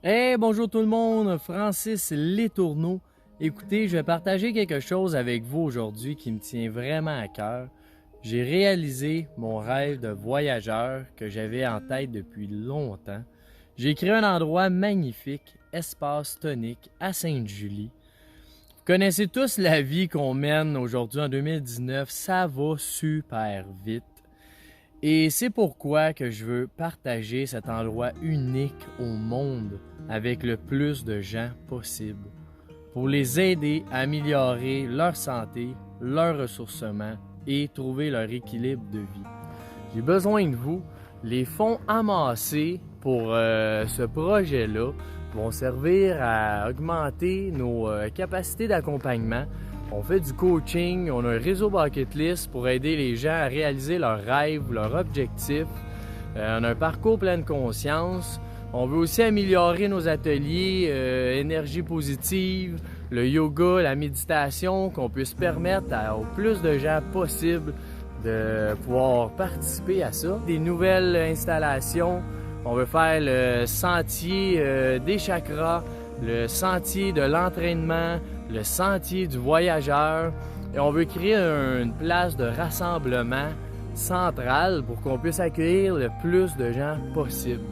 Hey, bonjour tout le monde, Francis Letourneau. Écoutez, je vais partager quelque chose avec vous aujourd'hui qui me tient vraiment à cœur. J'ai réalisé mon rêve de voyageur que j'avais en tête depuis longtemps. J'ai créé un endroit magnifique, Espace Tonique, à Sainte-Julie. Vous connaissez tous la vie qu'on mène aujourd'hui en 2019, ça va super vite. Et c'est pourquoi que je veux partager cet endroit unique au monde avec le plus de gens possible pour les aider à améliorer leur santé, leur ressourcement et trouver leur équilibre de vie. J'ai besoin de vous. Les fonds amassés pour ce projet-là vont servir à augmenter nos capacités d'accompagnement. On fait du coaching, on a un réseau bucket list pour aider les gens à réaliser leurs rêves, leurs objectifs. On a un parcours plein de conscience. On veut aussi améliorer nos ateliers, énergie positive, le yoga, la méditation, qu'on puisse permettre au plus de gens possible de pouvoir participer à ça. Des nouvelles installations, on veut faire le sentier des chakras, le sentier de l'entraînement, le sentier du voyageur. Et on veut créer une place de rassemblement centrale pour qu'on puisse accueillir le plus de gens possible.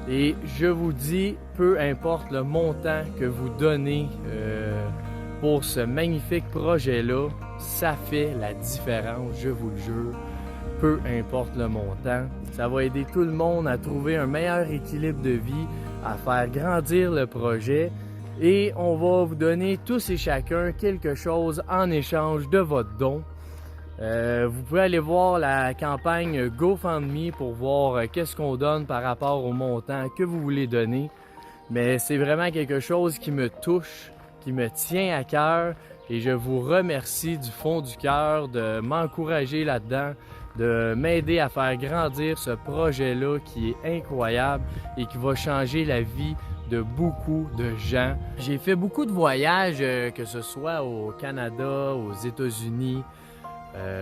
Et je vous dis, peu importe le montant que vous donnez pour ce magnifique projet-là, ça fait la différence, je vous le jure. Peu importe le montant, ça va aider tout le monde à trouver un meilleur équilibre de vie, à faire grandir le projet et on va vous donner tous et chacun quelque chose en échange de votre don. Vous pouvez aller voir la campagne GoFundMe pour voir qu'est-ce qu'on donne par rapport au montant que vous voulez donner. Mais c'est vraiment quelque chose qui me touche, qui me tient à cœur et je vous remercie du fond du cœur de m'encourager là-dedans, de m'aider à faire grandir ce projet-là qui est incroyable et qui va changer la vie de beaucoup de gens. J'ai fait beaucoup de voyages, que ce soit au Canada, aux États-Unis,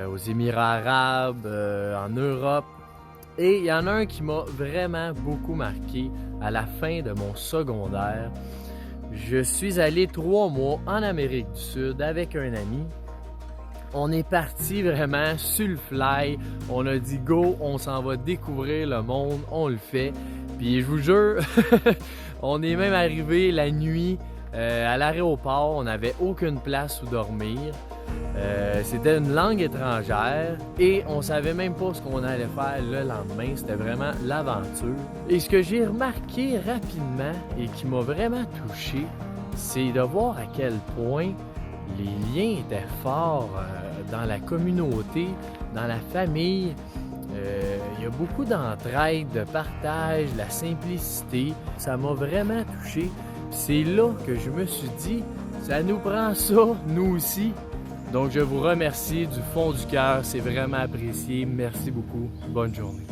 aux Émirats arabes, en Europe. Et il y en a un qui m'a vraiment beaucoup marqué à la fin de mon secondaire. Je suis allé 3 mois en Amérique du Sud avec un ami. On est parti vraiment sur le fly. On a dit go, on s'en va découvrir le monde, on le fait. Puis je vous jure, on est même arrivé la nuit à l'aéroport. On n'avait aucune place où dormir. C'était une langue étrangère et on savait même pas ce qu'on allait faire le lendemain. C'était vraiment l'aventure. Et ce que j'ai remarqué rapidement et qui m'a vraiment touché, c'est de voir à quel point les liens étaient forts dans la communauté, dans la famille. Il y a beaucoup d'entraide, de partage, de la simplicité. Ça m'a vraiment touché. C'est là que je me suis dit, ça nous prend ça, nous aussi. Donc je vous remercie du fond du cœur, c'est vraiment apprécié. Merci beaucoup. Bonne journée.